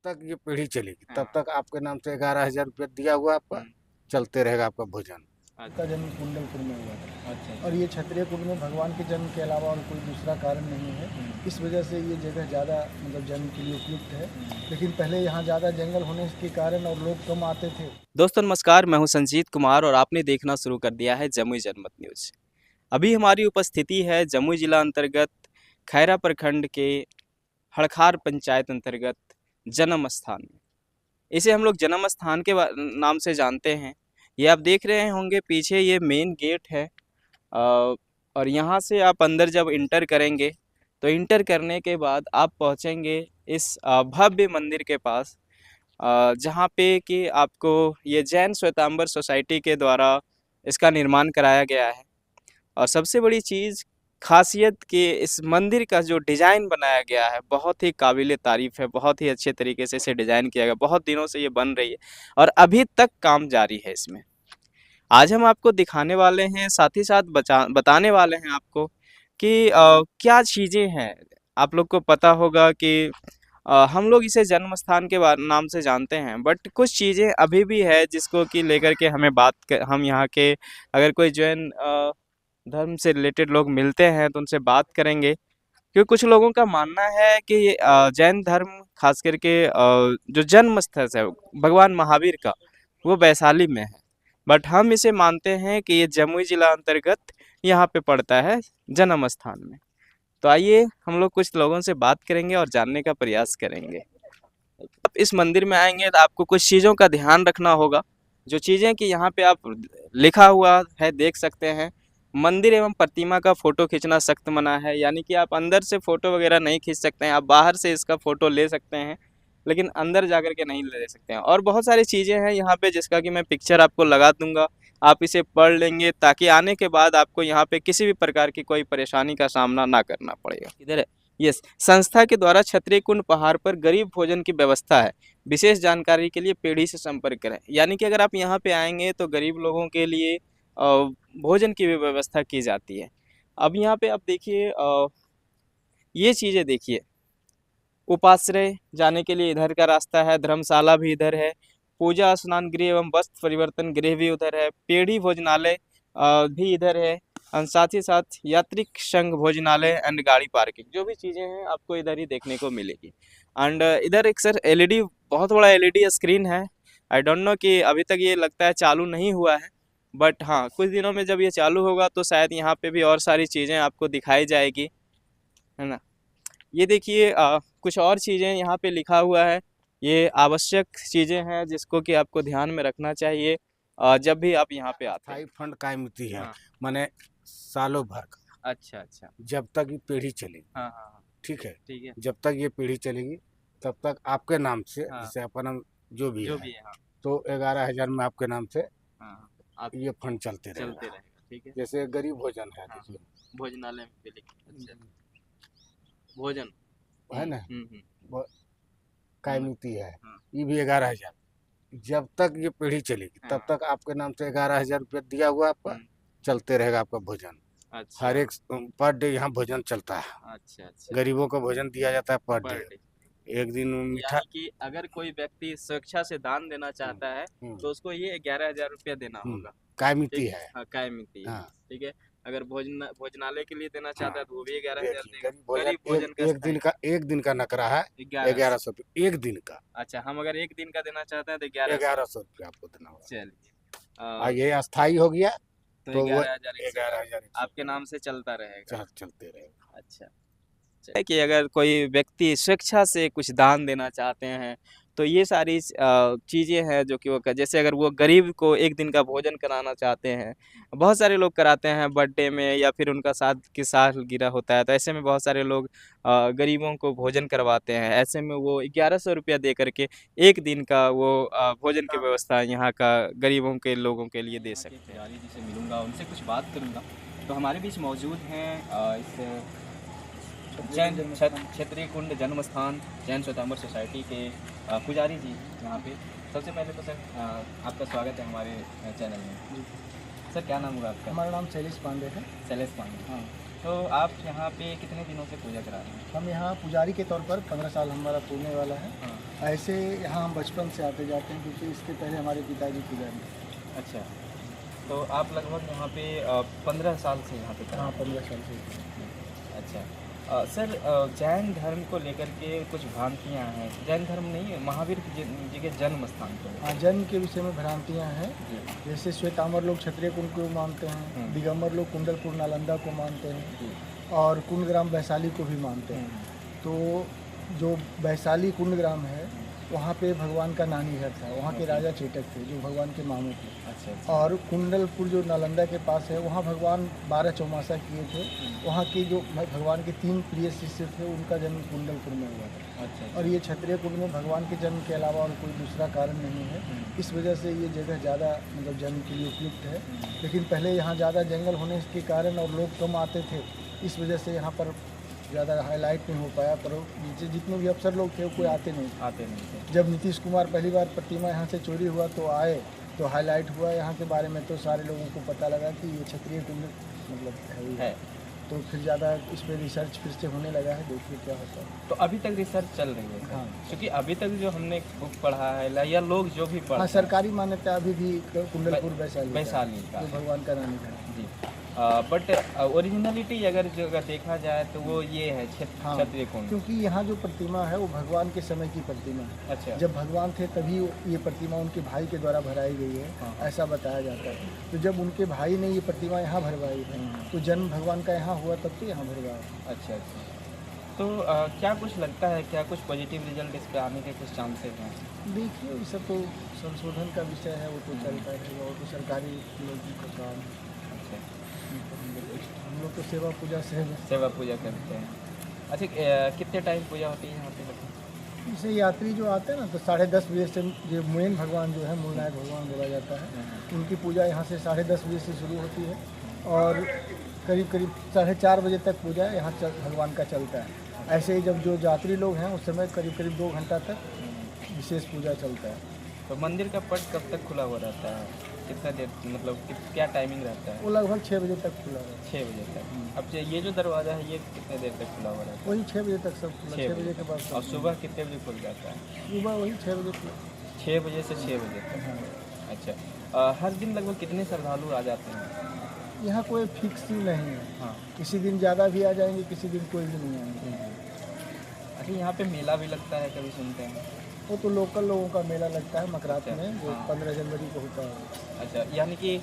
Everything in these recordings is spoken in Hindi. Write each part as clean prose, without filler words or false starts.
तक ये पीढ़ी चलेगी हाँ। तब तक आपके नाम से 11,000 रुपया दिया हुआ आपका चलते रहेगा आपका भोजन। का जन्म कुंडलपुर में हुआ था। अच्छा। और ये क्षत्रिय कुंड में भगवान के जन्म के अलावा और कोई दूसरा कारण नहीं है। इस वजह से ये जगह ज़्यादा मतलब जन्म के लिए उपयुक्त है। लेकिन पहले यहाँ ज़्यादा जंगल होने के कारण और लोग कम आते थे। दोस्तों नमस्कार, मैं हूं संजीत कुमार और आपने देखना शुरू कर दिया है जमुई जनमत न्यूज़। अभी हमारी उपस्थिति है जमुई जिला अंतर्गत खैरा प्रखंड के हड़खार पंचायत अंतर्गत जन्म स्थान में। इसे हम लोग जन्म स्थान के नाम से जानते हैं। ये आप देख रहे होंगे पीछे, ये मेन गेट है और यहाँ से आप अंदर जब इंटर करेंगे तो इंटर करने के बाद आप पहुँचेंगे इस भव्य मंदिर के पास, जहाँ पे कि आपको ये जैन श्वेतांबर सोसाइटी के द्वारा इसका निर्माण कराया गया है। और सबसे बड़ी चीज़ खासियत कि इस मंदिर का जो डिज़ाइन बनाया गया है बहुत ही काबिल तारीफ़ है। बहुत ही अच्छे तरीके से इसे डिज़ाइन किया गया, बहुत दिनों से ये बन रही है और अभी तक काम जारी है इसमें। आज हम आपको दिखाने वाले हैं, साथ ही साथ बताने वाले हैं आपको कि क्या चीज़ें हैं। आप लोग को पता होगा कि हम लोग इसे जन्म स्थान के नाम से जानते हैं, बट कुछ चीज़ें अभी भी है जिसको कि लेकर के हमें हम यहाँ के अगर कोई जैन धर्म से रिलेटेड लोग मिलते हैं तो उनसे बात करेंगे। क्योंकि कुछ लोगों का मानना है कि जैन धर्म खास करके जो जन्म स्थल है भगवान महावीर का वो वैशाली में है, बट हम इसे मानते हैं कि ये जमुई जिला अंतर्गत यहाँ पे पड़ता है जन्म स्थान में। तो आइए हम लोग कुछ लोगों से बात करेंगे और जानने का प्रयास करेंगे। आप इस मंदिर में आएंगे तो आपको कुछ चीज़ों का ध्यान रखना होगा। जो चीज़ें कि यहाँ पे आप लिखा हुआ है देख सकते हैं, मंदिर एवं प्रतिमा का फ़ोटो खींचना सख्त मना है। यानी कि आप अंदर से फ़ोटो वगैरह नहीं खींच सकते हैं, आप बाहर से इसका फ़ोटो ले सकते हैं लेकिन अंदर जा कर के नहीं ले सकते हैं। और बहुत सारी चीज़ें हैं यहाँ पे जिसका कि मैं पिक्चर आपको लगा दूंगा, आप इसे पढ़ लेंगे ताकि आने के बाद आपको यहाँ पे किसी भी प्रकार की कोई परेशानी का सामना ना करना पड़ेगा। इधर है, यस, संस्था के द्वारा क्षत्रिय कुंड पहाड़ पर गरीब भोजन की व्यवस्था है। विशेष जानकारी के लिए पीढ़ी से संपर्क करें। यानी कि अगर आप यहाँ पे आएंगे तो गरीब लोगों के लिए भोजन की भी व्यवस्था की जाती है। अब यहाँ पे आप देखिए, ये चीज़ें देखिए, उपाश्रय जाने के लिए इधर का रास्ता है, धर्मशाला भी इधर है, पूजा स्नान गृह एवं वस्त्र परिवर्तन गृह भी उधर है, पेढ़ी भोजनालय भी इधर है, और साथ ही साथ यात्रिक संघ भोजनालय एंड गाड़ी पार्किंग, जो भी चीज़ें हैं आपको इधर ही देखने को मिलेगी। एंड इधर एक सर एलईडी, बहुत बड़ा एलईडी स्क्रीन है। आई डोंट नो कि अभी तक ये लगता है चालू नहीं हुआ है, बट हाँ कुछ दिनों में जब ये चालू होगा तो शायद यहाँ पे भी और सारी चीज़ें आपको दिखाई जाएगी, है ना। ये देखिए कुछ और चीज़ें यहाँ पे लिखा हुआ है। ये आवश्यक चीज़ें हैं जिसको कि आपको ध्यान में रखना चाहिए जब भी आप यहाँ पे आते हैं। स्थायी फंड कायमती है, हाँ। माने सालों भर का, अच्छा अच्छा। जब तक ये पीढ़ी चलेगी। हाँ हाँ हाँ। ठीक है, ठीक है। जब तक ये पीढ़ी चलेगी तब तक आपके नाम से, हाँ। जैसे अपना जो भी जो है, भी है, हाँ। तो 11,000 में आपके नाम से हाँ आप ये फंड चलते चलते रहेगा। रहेगा। ठीक है। जैसे गरीब भोजन है, हाँ। देखिए भोजनालय में भी लिखा। अच्छा, भोजन है ना, वो कायमती है, हाँ। ये भी 11,000। जब तक ये पीढ़ी चलेगी तब हाँ। तक आपके नाम से 11,000 रुपया दिया हुआ आपका चलते रहेगा आपका भोजन। अच्छा। हर एक पर डे यहाँ भोजन चलता है, अच्छा अच्छा। गरीबों को भोजन दिया जाता है पर पर डे। डे। एक दिन मीठा, यानी कि अगर कोई व्यक्ति स्वेच्छा से दान देना चाहता है तो उसको ये 11,000 रुपया देना होगा। कायमती ठीक है। हाँ, कायमती है। हाँ ठीक है। अगर भोजनालय के लिए देना चाहता हाँ, है तो वो भी 11,000 देखिए देगा। गरीब भोजन गरीब भोजन का एक दिन का नकरा है 1100। 1100 रुपये एक दिन का। अच्छा, हम अगर एक दिन का देना चाहते हैं तो 1100। 1100 रुपये आपको देना होगा। चलिए, और ये अस्थाई हो गया तो तो वो 11,000 आपके नाम से चलता रहेगा। चलते रहेगा। अच्छा, है कि अगर कोई व्यक्ति स्वेच्छा से कुछ दान देना चाहते हैं तो ये सारी चीज़ें हैं जो कि वो जैसे अगर वो गरीब को एक दिन का भोजन कराना चाहते हैं, बहुत सारे लोग कराते हैं बर्थडे में या फिर उनका सालगिरह होता है, तो ऐसे में बहुत सारे लोग गरीबों को भोजन करवाते हैं। ऐसे में वो 1100 रुपया दे करके एक दिन का वो भोजन की व्यवस्था यहाँ का गरीबों के लोगों के लिए दे सकते हैं। पुजारी जी से मिलूँगा, उनसे कुछ बात करूँगा। तो हमारे बीच मौजूद हैं इस जैन क्षेत्रीय कुंड जन्म स्थान जैन श्वेतांबर सोसाइटी के पुजारी जी यहाँ पे। सबसे पहले तो सर आपका स्वागत है हमारे चैनल में। सर क्या नाम होगा आपका? हमारा नाम शैलेश पांडे है। शैलेश पांडे। हाँ। तो आप यहाँ पे कितने दिनों से पूजा करा रहे हैं? हम यहाँ पुजारी के तौर पर 15 साल हमारा पूरने वाला है। हाँ। ऐसे यहाँ हम बचपन से आते जाते हैं, क्योंकि इसके पहले हमारे पिताजी पुजारी थे। अच्छा, तो आप लगभग यहाँ पे 15 साल से यहाँ पे करा हाँ, रहे 15 साल से। हैं। अच्छा, सर जैन धर्म को लेकर के कुछ भ्रांतियाँ हैं। जैन धर्म नहीं, महावीर जी के जन्म स्थान पर। हाँ, जन्म के विषय में भ्रांतियाँ हैं। जी जैसे श्वेतांबर लोग क्षत्रिय कुंड को मानते हैं, दिगंबर लोग कुंडलपुर नालंदा को मानते हैं, जी। और कुंडग्राम वैशाली को भी मानते हैं। तो जो वैशाली कुंडग्राम है, वहाँ पे भगवान का नानी घर था, वहाँ के राजा चेटक थे जो भगवान के मामू थे। अच्छा। और कुंडलपुर जो नालंदा के पास है, वहाँ भगवान 12 चौमासा किए थे। वहाँ के जो भगवान के 3 प्रिय शिष्य थे, उनका जन्म कुंडलपुर में हुआ था। अच्छा। और ये क्षत्रिय कुंड में भगवान के जन्म के अलावा और कोई दूसरा कारण नहीं है। इस वजह से ये जगह ज़्यादा मतलब जन्म के लिए उपयुक्त है। लेकिन पहले यहाँ ज़्यादा जंगल होने के कारण और लोग कम आते थे, इस वजह से यहाँ पर ज़्यादा हाईलाइट नहीं हो पाया। पर जितने भी अफसर लोग थे वो कोई आते नहीं थे। जब नीतीश कुमार पहली बार प्रतिमा यहाँ से चोरी हुआ तो आए, तो हाईलाइट हुआ यहाँ के बारे में, तो सारे लोगों को पता लगा कि ये क्षत्रिय कुंड मतलब है। तो फिर ज़्यादा इस पर रिसर्च फिर से होने लगा है, देखिए क्या होता है। तो अभी तक रिसर्च चल रही है? हाँ, क्योंकि अभी तक जो हमने बुक पढ़ा है या लोग जो भी पढ़ा हाँ, सरकारी मान्यता अभी भी कुंडलपुर वैशाली का जो भगवान का नानी घर है। जी। बट ओरिजिनलिटी अगर देखा जाए तो वो ये है हाँ, क्षत्रिय कुंड। क्योंकि यहाँ जो प्रतिमा है वो भगवान के समय की प्रतिमा है। अच्छा। जब भगवान थे तभी ये प्रतिमा उनके भाई के द्वारा भराई गई है। हाँ। ऐसा बताया जाता है। तो जब उनके भाई ने ये प्रतिमा यहाँ भरवाई है, तो जन्म भगवान का यहाँ हुआ तब तो यहाँ भरवाया। अच्छा अच्छा। तो क्या कुछ लगता है, क्या कुछ पॉजिटिव रिजल्ट इस पे आने के कुछ चांसेस हैं? देखिए, ये सब तो संशोधन का विषय है, वो तो चलता रहेगा, वो तो सरकारी लोगों का काम है। अच्छा, हम लोग तो सेवा पूजा से सेवा पूजा करते हैं। अच्छा, कितने टाइम पूजा होती है यहाँ पे? जैसे यात्री जो आते हैं ना, तो 10:30 बजे से जो मेन भगवान जो है, मूलनायक भगवान बोला जाता है, उनकी पूजा यहाँ से 10:30 बजे से शुरू होती है और करीब 4:30 बजे तक पूजा यहाँ भगवान का चलता है। ऐसे ही जब जो यात्री लोग हैं उस समय करीब 2 घंटा तक विशेष पूजा चलता है। तो मंदिर का पट कब तक खुला हुआ रहता है? कितना देर, मतलब क्या टाइमिंग रहता है? वो लगभग 6 बजे तक खुला रहता 6 बजे तक। अब ये जो दरवाज़ा है ये कितने देर तक खुला हुआ रहता है। वही 6 बजे तक सब खुला, 6 बजे के बाद। और सुबह कितने बजे खुल जाता है? सुबह वही 6 बजे खुला। 6 बजे से 6 बजे तक। अच्छा, हर दिन लगभग कितने श्रद्धालु आ जाते हैं? यहाँ कोई फिक्स नहीं है। हाँ। किसी दिन ज़्यादा भी आ जाएंगे, किसी दिन कोई भी नहीं आएंगे। अच्छा, यहाँ पे मेला भी लगता है, कभी सुनते हैं? वो तो लोकल लोगों का मेला लगता है मकरात अच्छा, में, जो हाँ। 15 जनवरी को होता है। अच्छा, यानी कि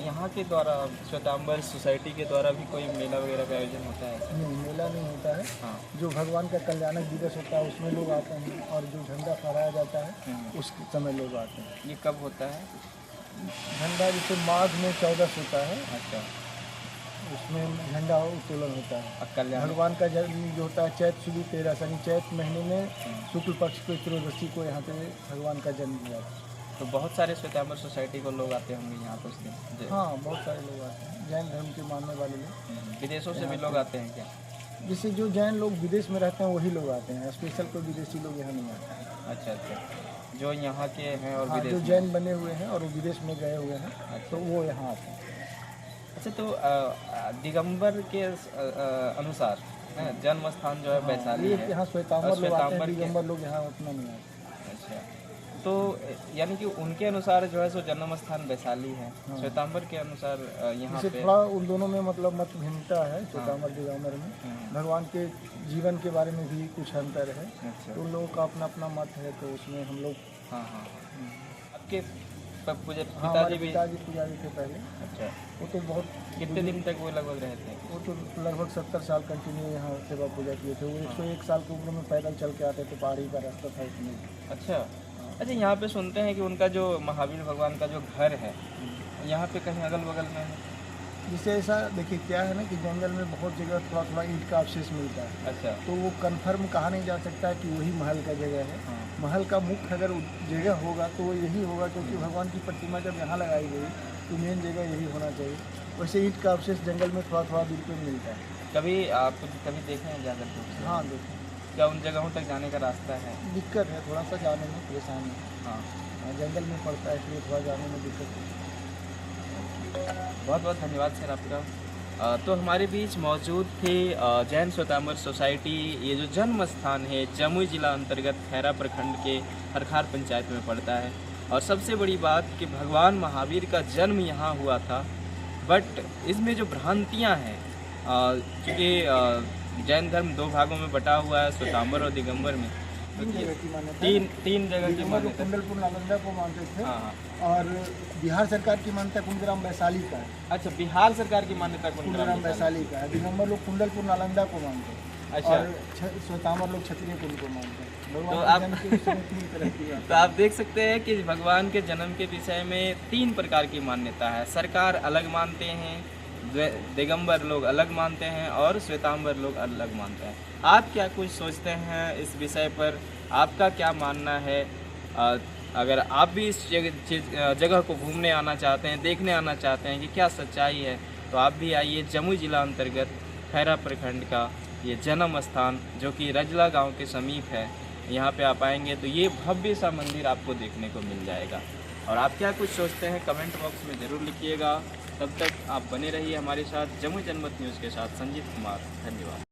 यहाँ के द्वारा श्वेतांबर सोसाइटी के द्वारा भी कोई मेला वगैरह का आयोजन होता है? नहीं, मेला नहीं होता है। हाँ। जो भगवान का कल्याणक दिवस होता है उसमें लोग आते हैं, और जो झंडा फहराया जाता है उस समय लोग आते हैं। ये कब होता है? झंडा जैसे माघ में 14 होता है, अच्छा, उसमें झंडा उत्तोलन होता है। अब कल्याण भगवान का जन्म जो होता है चैत शुरू 13 शनि चैत महीने में शुक्ल पक्ष को त्रयोदशी को यहाँ पे भगवान का जन्म हुआ था। तो बहुत सारे श्वेतांबर सोसाइटी को लोग आते होंगे यहाँ पर उस दिन? हाँ, बहुत सारे लोग आते हैं, जैन धर्म के मानने वाले लोग। विदेशों से भी लोग आते हैं क्या? जैसे जो जैन लोग विदेश में रहते हैं वही लोग आते हैं, स्पेशल कोई विदेशी लोग यहाँ नहीं आते हैं। अच्छा अच्छा, जो यहाँ के हैं और हाँ, विदेश जो में। जैन बने हुए हैं और वो विदेश में गए हुए हैं, अच्छा। तो वो यहाँ आते हैं। अच्छा, तो दिगंबर के अनुसार जन्म स्थान जो है वैशाली ये है। यहाँ श्वेतांबर और लोग आते हैं, श्वेतांबर के- दिगंबर लोग यहाँ उतना नहीं आते। अच्छा, तो यानी कि उनके अनुसार जो है सो जन्म स्थान वैशाली है। हाँ। श्वेतांबर के अनुसार यहाँ जैसे पे थोड़ा उन दोनों में मतलब मत भिन्नता है, श्वेतांबर दिगंबर में। भगवान के जीवन के बारे में भी कुछ अंतर है, अच्छा, तो उन लोगों का अपना अपना मत है, तो उसमें हम लोग। हाँ हाँ। आपके हाँ, पिताजी हमारे भी? पिताजी पुजारी थे पहले। अच्छा, वो तो बहुत कितने दिन तक वो लगभग रहे थे? वो तो लगभग 70 साल कंटिन्यू यहाँ सेवा पूजा किए थे। वो 101 साल की उम्र में पैदल चल के आते थे, पहाड़ी का रास्ता था उसमें। अच्छा अच्छा, यहाँ पे सुनते हैं कि उनका जो महावीर भगवान का जो घर है यहाँ पे कहीं अगल बगल में है? जिससे ऐसा देखिए क्या है ना कि जंगल में बहुत जगह थोड़ा थोड़ा ईंट का अवशेष मिलता है, अच्छा, तो वो कन्फर्म कहा नहीं जा सकता है कि वही महल का जगह है। हाँ। महल का मुख्य अगर जगह होगा तो वो यही होगा, क्योंकि भगवान की प्रतिमा जब यहाँ लगाई गई तो मेन जगह यही होना चाहिए। वैसे ईंट का अवशेष जंगल में थोड़ा थोड़ा दूर पे मिलता है। कभी आप कभी देखे हैं जाकर के? हाँ, देखिए क्या उन जगहों तक जाने का रास्ता है? दिक्कत है, थोड़ा सा जाने में परेशानी है। हाँ, जंगल में पड़ता है, इसलिए थोड़ा जाने में दिक्कत है। बहुत बहुत धन्यवाद सर आपका। तो हमारे बीच मौजूद थे जैन श्वेतांबर सोसाइटी, ये जो जन्म स्थान है जमुई जिला अंतर्गत खैरा प्रखंड के हरखार पंचायत में पड़ता है। और सबसे बड़ी बात कि भगवान महावीर का जन्म यहाँ हुआ था, बट इसमें जो भ्रांतियाँ हैं, क्योंकि जैन धर्म दो भागों में बटा हुआ है, श्वेतांबर और दिगंबर में। तीन जगह की मान्यता, तीन जगह की दिगंबर लोग मान्यता। कुंडलपुर नालंदा को मानते थे, हाँ, और बिहार सरकार की मान्यता कुंडग्राम वैशाली का है। अच्छा, बिहार सरकार की मान्यता कुंडग्राम वैशाली का है। दिगंबर लोग कुंडलपुर नालंदा को मानते हैं, अच्छा। और श्वेतांबर लोग क्षत्रिय कुंड को मानते हैं। तो भगवान आप- के जन्म के विषय में तीन तरह की बात है। तो आप देख सकते हैं कि भगवान के जन्म के विषय में 3 प्रकार की मान्यता है। सरकार अलग मानते हैं, दिगंबर लोग अलग मानते हैं, और श्वेतांबर लोग अलग मानते हैं। आप क्या कुछ सोचते हैं इस विषय पर? आपका क्या मानना है? अगर आप भी इस जगह को घूमने आना चाहते हैं, देखने आना चाहते हैं कि क्या सच्चाई है, तो आप भी आइए। जमुई जिला अंतर्गत खैरा प्रखंड का ये जन्म स्थान, जो कि रजला गांव के समीप है, यहाँ पे आप आएंगे तो ये भव्य सा मंदिर आपको देखने को मिल जाएगा। और आप क्या कुछ सोचते हैं कमेंट बॉक्स में ज़रूर लिखिएगा। तब तक आप बने रहिए हमारे साथ जमुई जनमत न्यूज़ के साथ। संजीत कुमार, धन्यवाद।